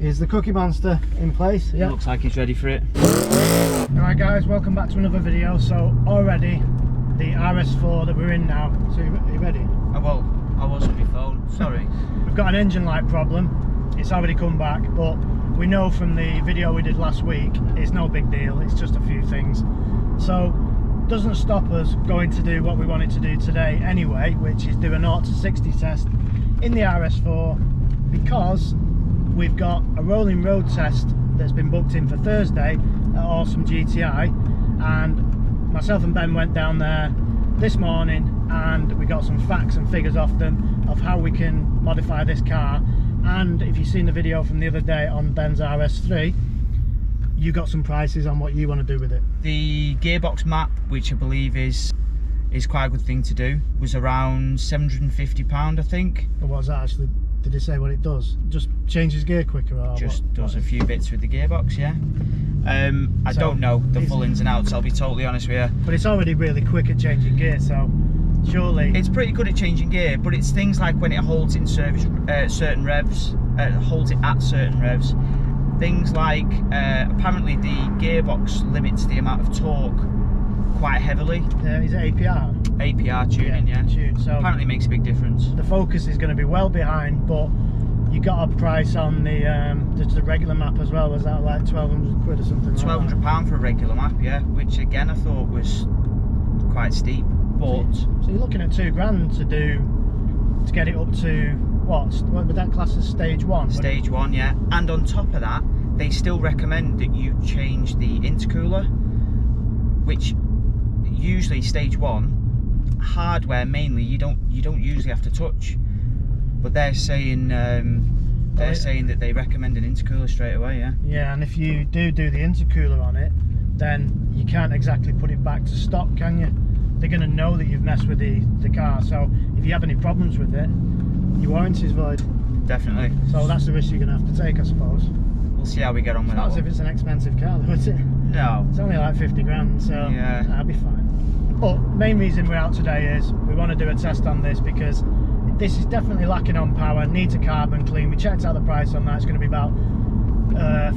Is the Cookie Monster in place? Yeah. Looks like he's ready for it. Alright guys, welcome back to another video. So already the RS4 that we're in now. So are you ready? Well, I was on my phone, sorry. We've got an engine light problem. It's already come back, but we know from the video we did last week, it's no big deal, it's just a few things. So doesn't stop us going to do what we wanted to do today anyway, which is do a 0 to 60 test in the RS4, because we've got a rolling road test that's been booked in for Thursday at Awesome GTI, and myself and Ben went down there this morning and we got some facts and figures off them of how we can modify this car. And if you've seen the video from the other day on Ben's RS3, you got some prices on what you want to do with it. The gearbox map, which I believe is quite a good thing to do, was around £750, I think. But what's that actually? Did it say what it does? Just changes gear quicker, or just does a few bits with the gearbox, yeah. I don't know the full ins and outs, I'll be totally honest with you. But it's already really quick at changing gear, so surely it's pretty good at changing gear. But it's things like when it holds in service certain revs, holds it at certain revs. Things like apparently the gearbox limits the amount of torque quite heavily. Is it APR? APR tuning, yeah. Tune. So apparently makes a big difference. The Focus is going to be well behind, but you got a price on the regular map as well. Was that like 1,200 quid or something? £1,200 for a regular map, yeah. Which again I thought was quite steep. But so you're looking at £2,000 to get it up to what would that class as stage 1? Stage 1, yeah. And on top of that, they still recommend that you change the intercooler, which usually stage 1 hardware mainly you don't usually have to touch, but they're saying that they recommend an intercooler straight away. Yeah, and if you do the intercooler on it, then you can't exactly put it back to stock, can you? They're going to know that you've messed with the car, so if you have any problems with it, your warranty's void. Definitely. So that's the risk you're going to have to take, I suppose. We'll see how we get on with that. Not as if it's an expensive car though, is it? No. It's only like 50 grand, so yeah, that'll be fine. But main reason we're out today is we want to do a test on this, because this is definitely lacking on power, needs a carbon clean. We checked out the price on that, it's going to be about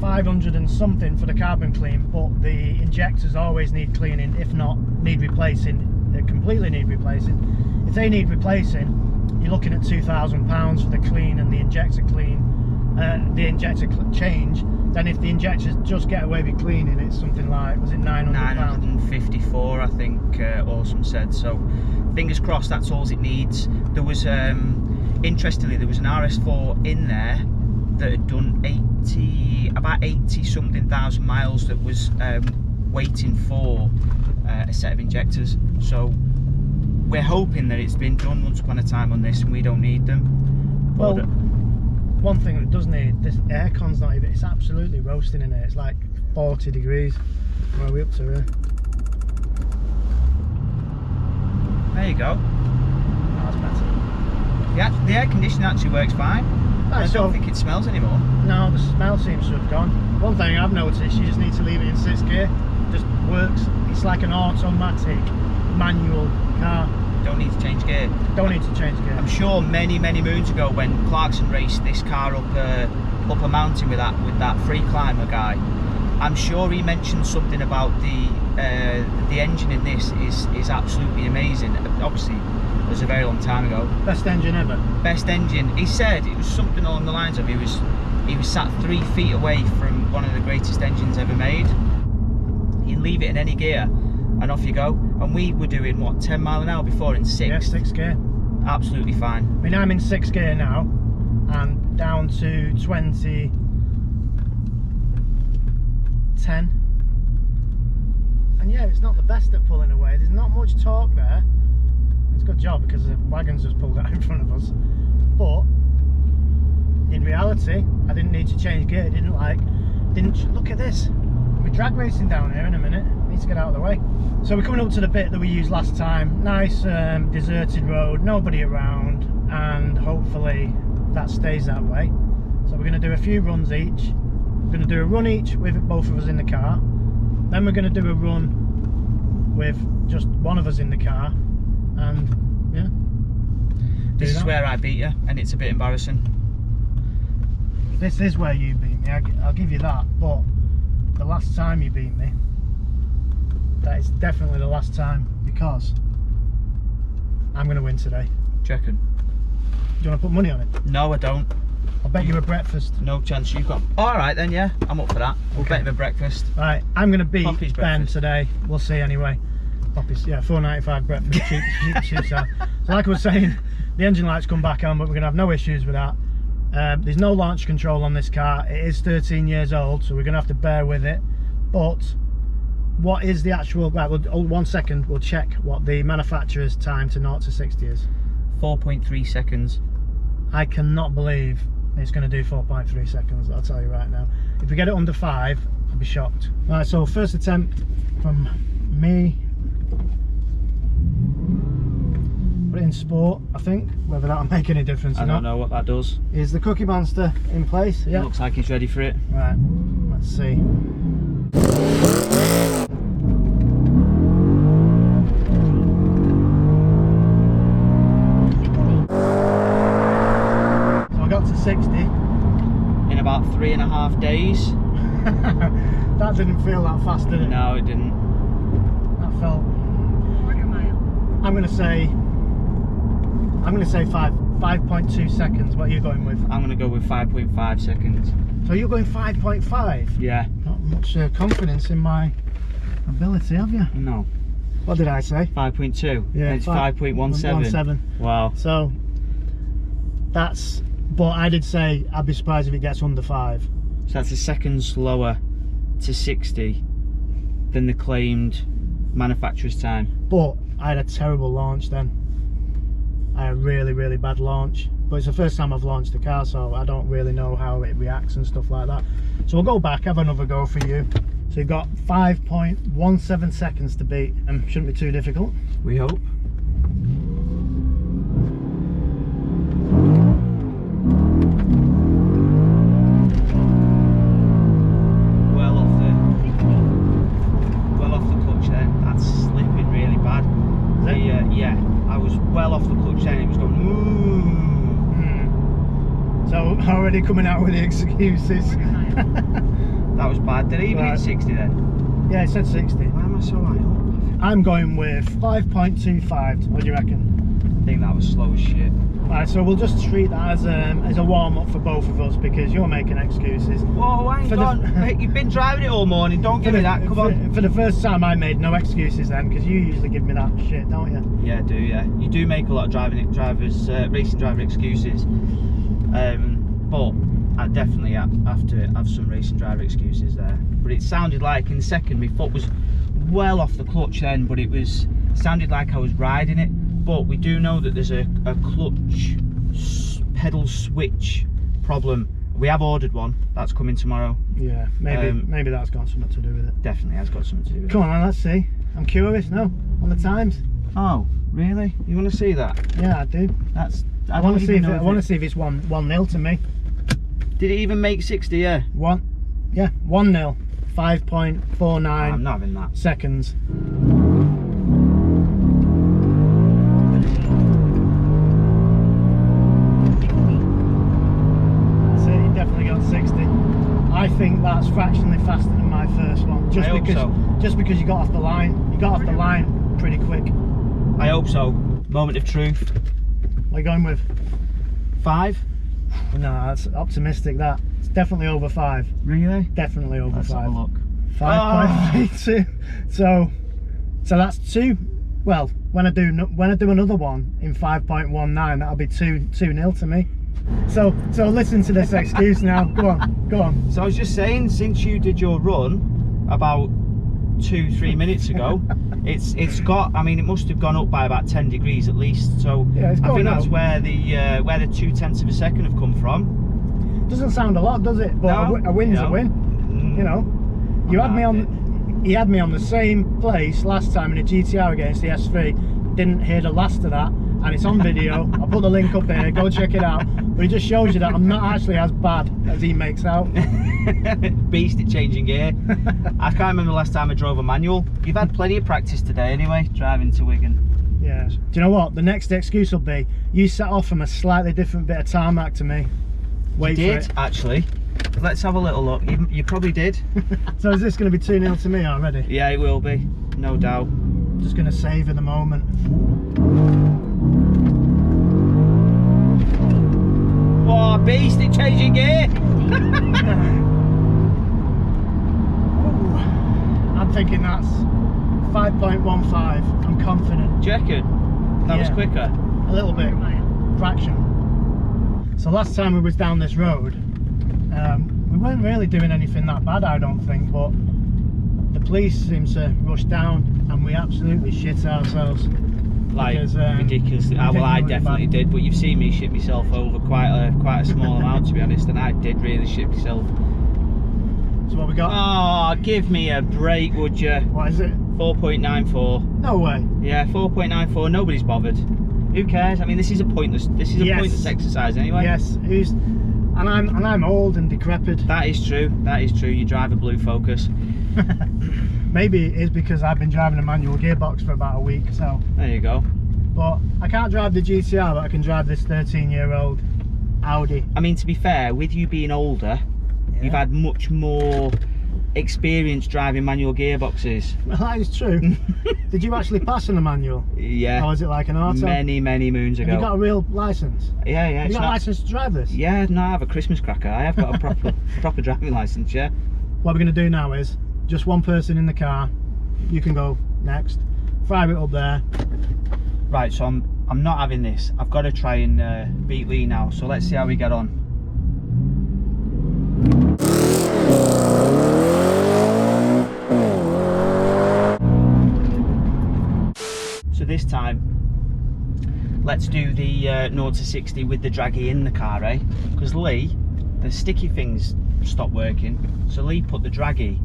500 and something for the carbon clean, but the injectors always need cleaning, if not need replacing, completely need replacing. If they need replacing, you're looking at £2,000 for the clean and the injector clean, the injector change. Then if the injectors just get away with cleaning, it's something like, was it £900? 954, I think Awesome said. So fingers crossed that's all it needs. There was interestingly, there was an RS4 in there that had done about 80 something thousand miles that was waiting for a set of injectors. So we're hoping that it's been done once upon a time on this and we don't need them. Well, one thing that does need, this aircon's not even, it's absolutely roasting in here. It's like 40 degrees. Where are we up to here? There you go. That's better. Yeah, the air conditioning actually works fine. I don't think it smells anymore. No, the smell seems to have gone. One thing I've noticed, you just need to leave it in 6th gear. It just works. It's like an automatic manual car. Don't need to change gear. Don't need to change gear. I'm sure many moons ago when Clarkson raced this car up a mountain with that free climber guy, I'm sure he mentioned something about the engine in this is absolutely amazing. Obviously it was a very long time ago. Best engine ever. Best engine. He said it was something along the lines of he was sat 3 feet away from one of the greatest engines ever made. You leave it in any gear and off you go. And we were doing what, 10 mile an hour before in 6th? Yeah, 6th gear. Absolutely fine. I mean, I'm in 6th gear now and down to 20, 10. And yeah, it's not the best at pulling away. There's not much torque there. It's a good job because the wagon's just pulled out in front of us. But in reality, I didn't need to change gear. Didn't look at this. We're drag racing down here in a minute. Need to get out of the way. So we're coming up to the bit that we used last time. Nice deserted road, nobody around, and hopefully that stays that way. So we're going to do a few runs each. We're going to do a run each with both of us in the car. Then we're going to do a run with just one of us in the car, and yeah. This is where I beat you, and it's a bit embarrassing. This is where you beat me, I'll give you that, but the last time you beat me, that is definitely the last time, because I'm going to win today. Do you reckon? Do you want to put money on it? No, I don't. I'll bet you a breakfast. No chance you've got. Alright then, yeah, I'm up for that. We'll bet him a breakfast. Right, I'm going to beat Poppy's Ben breakfast. today. We'll see anyway. Poppy's, yeah, $4.95 breakfast. cheap out. So like I was saying, the engine lights come back on, but we're going to have no issues with that. There's no launch control on this car. It is 13 years old, so we're going to have to bear with it. But what is the actual, right, well, 1 second, we'll check what the manufacturer's time to 0 to 60 is. 4.3 seconds. I cannot believe it's going to do 4.3 seconds, I'll tell you right now. If we get it under 5, I'll be shocked. Right, so first attempt from me. Put it in sport, I think, whether that'll make any difference or I not. don't know what that does. Is the Cookie Monster in place? It looks like he's ready for it. Right, let's see. So I got to 60. In about 3.5 days. That didn't feel that fast, did it? No, it didn't. That felt... I'm gonna say 5.2 seconds. What are you going with? I'm gonna go with 5.5 seconds. So you're going 5.5? Yeah. Not much confidence in my ability, have you? No. What did I say? 5.2. Yeah, It's 5.17. 17. Wow. So that's, but I did say I'd be surprised if it gets under 5. So that's a second slower to 60 than the claimed manufacturer's time. But I had a terrible launch then. I had a really bad launch. But it's the first time I've launched the car, so I don't really know how it reacts and stuff like that. So we'll go back, have another go for you. So you've got 5.17 seconds to beat, and shouldn't be too difficult. We hope. Well off the clutch then. That's slipping really bad. Yeah, I was well off the clutch then. It was going ooh. So already coming out with the excuses. That was bad. Did it even hit 60 then? Yeah, it said 60. Why am I so high up? I'm going with 5.25. What do you reckon? I think that was slow as shit. Right, so we'll just treat that as a warm-up for both of us, because you're making excuses. Whoa, hang on. Hey, you've been driving it all morning. Don't give me that. Come on. For the first time, I made no excuses then, because you usually give me that shit, don't you? Yeah, I do. Yeah, you do make a lot of racing driver excuses. But I definitely have to have some racing driver excuses there. But it sounded like in the second my foot was well off the clutch then, but it sounded like I was riding it. But we do know that there's a clutch pedal switch problem. We have ordered one. That's coming tomorrow. Yeah, maybe that's got something to do with it. Definitely has got something to do with it. Come on, let's see. I'm curious now on the times. Oh, really? You want to see that? Yeah, I do. I want to see if it's 1-0 to me. Did it even make 60? Yeah. 1-0. 5.49. I'm not having that. Seconds. So you definitely got 60. I think that's fractionally faster than my first one. Just because you got off the line. You got off the line pretty quick. I hope so. Moment of truth. What are you going with? 5? No, that's optimistic. That it's definitely over 5. Really? Definitely over 5. Let's have a look. 5.32. So that's 2. Well, when I do another one in 5.19, that'll be 2-0 to me. So listen to this excuse now. Go on. So I was just saying, since you did your run about 2-3 minutes ago, it's got, I mean, it must have gone up by about 10 degrees at least. So yeah, I think that's where the 0.2 of a second have come from. Doesn't sound a lot, does it? But No, a win's a win. You know, you had me on. He had me on the same place last time in a GTR against the S3. Didn't hear the last of that, and it's on video. I'll put the link up here. Go check it out. But it just shows you that I'm not actually as bad as he makes out. Beast at changing gear. I can't remember the last time I drove a manual. You've had plenty of practice today anyway, driving to Wigan. Yeah. Do you know what? The next excuse will be you set off from a slightly different bit of tarmac to me. Wait You for did, it. actually. Let's have a little look. You probably did. So is this going to be 2-0 to me already? Yeah, it will be, no doubt. Just going to savour the moment. Oh, beast, it changing gear. Ooh, I'm thinking that's 5.15. I'm confident. Do you reckon? That was Yeah. quicker. A little bit. Fraction. So last time we was down this road, we weren't really doing anything that bad, I don't think, but the police seemed to rush down and we absolutely shit ourselves. Like, Because, ridiculously. we Well, I didn't do it definitely bad. did, but you've seen me shit myself over quite a small amount, to be honest, and I did really shit myself. So what we got? Oh, give me a break, would you? What is it? 4.94. No way. Yeah, 4.94. Nobody's bothered. Who cares? I mean, this is a pointless Yes. pointless exercise anyway. Yes. And I'm old and decrepit. That is true. That is true. You drive a blue Focus. Maybe it is because I've been driving a manual gearbox for about a week. So, There you go. but I can't drive the GTR, but I can drive this 13-year-old Audi. I mean, to be fair, with you being older, you've had much more experience driving manual gearboxes. Well, that is true. Did you actually pass in the manual? Yeah. Or is it like an auto? Many moons ago. Have you got a real license? Yeah, yeah. Have It's you got a not. license to drive this? Yeah, no, I have a Christmas cracker. I have got a proper driving license. Yeah. What we're going to do now is just one person in the car. You can go next. Fire it up there. Right. So I'm not having this. I've got to try and beat Lee now. So let's see how we get on. So this time, let's do the 0 to 60 with the Dragy in the car, eh? Because Lee, the sticky things stopped working, so Lee put the Dragy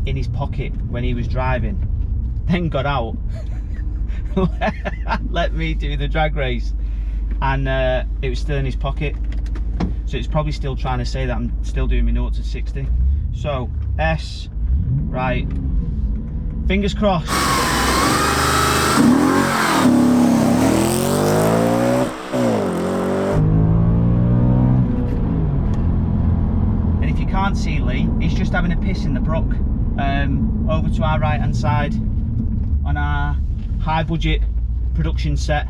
in his pocket when he was driving, then got out, let me do the drag race, and it was still in his pocket. So it's probably still trying to say that I'm still doing my 0 to 60. So S, right, fingers crossed. And if you can't see Lee, he's just having a piss in the brook, over to our right hand side on our high budget production set.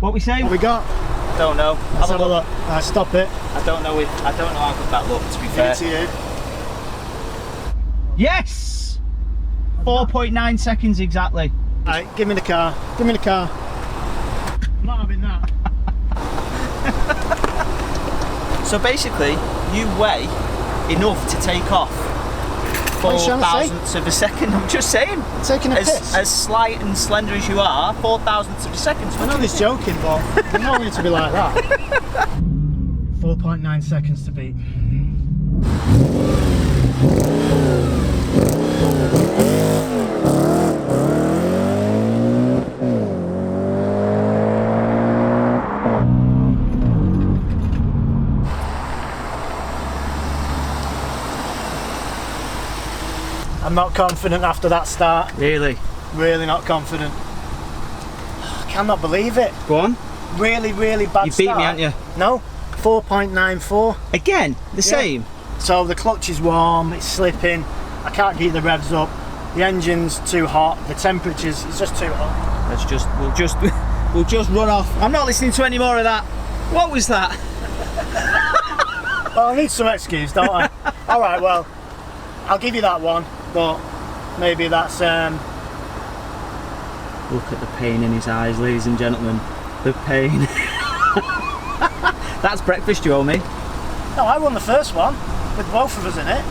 What we say? What we got? Don't know. Let's have a look. Stop it. I don't know how good that looked, to be Give fair. it to you. Yes! 4.9 seconds exactly. Right, give me the car. Give me the car. I'm not having that. So basically, you weigh enough to take off What are you trying to say? 4 thousandths of a second. I'm just saying. Taking a piss. As slight and slender as you are, 4 thousandths of a second. I know this joking, but you don't want it to be like that. 4.9 seconds to beat. I'm not confident after that start. Really? Really not confident. I cannot believe it. Go on. Really bad You beat start. me, haven't you? No, 4.94. Again, the same. So the clutch is warm, it's slipping, I can't keep the revs up, the engine's too hot, the temperature's it's just too hot. We'll just run off. I'm not listening to any more of that. What was that? Well, I need some excuse, don't I? Alright, well, I'll give you that one, but maybe that's Look at the pain in his eyes, ladies and gentlemen. The pain. That's breakfast you owe me. no, I won the first one, with both of us in it.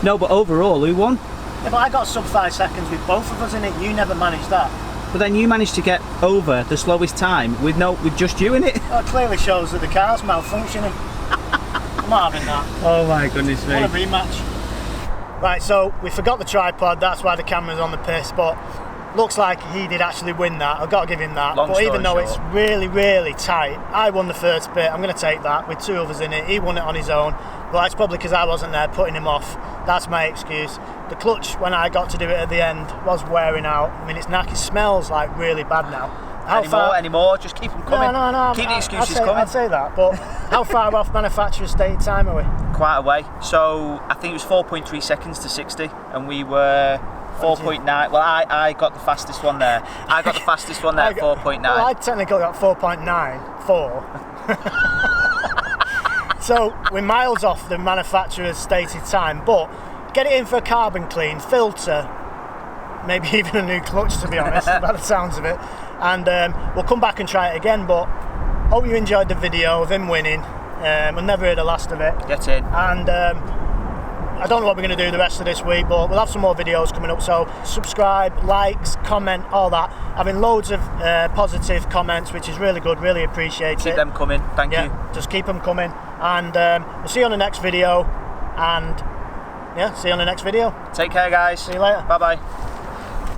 No, but overall, who won? Yeah, but I got sub 5 seconds with both of us in it, you never managed that. But then you managed to get over the slowest time with just you in it. Well, it clearly shows that the car's malfunctioning. I'm not having that. Oh my goodness me. What a rematch. Right, so we forgot the tripod, that's why the camera's on the piss, but looks like he did actually win that. I've got to give him that. Long But even though story it's really tight, I won the first bit. I'm going to take that with 2 others in it. He won it on his own, but that's probably because I wasn't there putting him off. That's my excuse. The clutch, when I got to do it at the end, was wearing out. I mean, it's knack. It smells like really bad now. anymore. Just keep them coming. No. Keep the excuses coming. I'd say that, but how far off manufacturer's stated time are we? Quite a way. So I think it was 4.3 seconds to 60, and we were 4.9. Well, I got the fastest one there. I got the fastest one there at 4.9. Well, I technically got 4.94. So we're miles off the manufacturer's stated time, but get it in for a carbon clean, filter, maybe even a new clutch, to be honest, by the sounds of it. And we'll come back and try it again, but hope you enjoyed the video of him winning. We'll never hear the last of it. Get in. And I don't know what we're going to do the rest of this week, but we'll have some more videos coming up. So subscribe, likes, comment, all that. Having loads of positive comments, which is really good. Really appreciate it. Keep them coming. Thank you. Just keep them coming. And we'll see you on the next video. And yeah, see you on the next video. Take care, guys. See you later. Bye bye.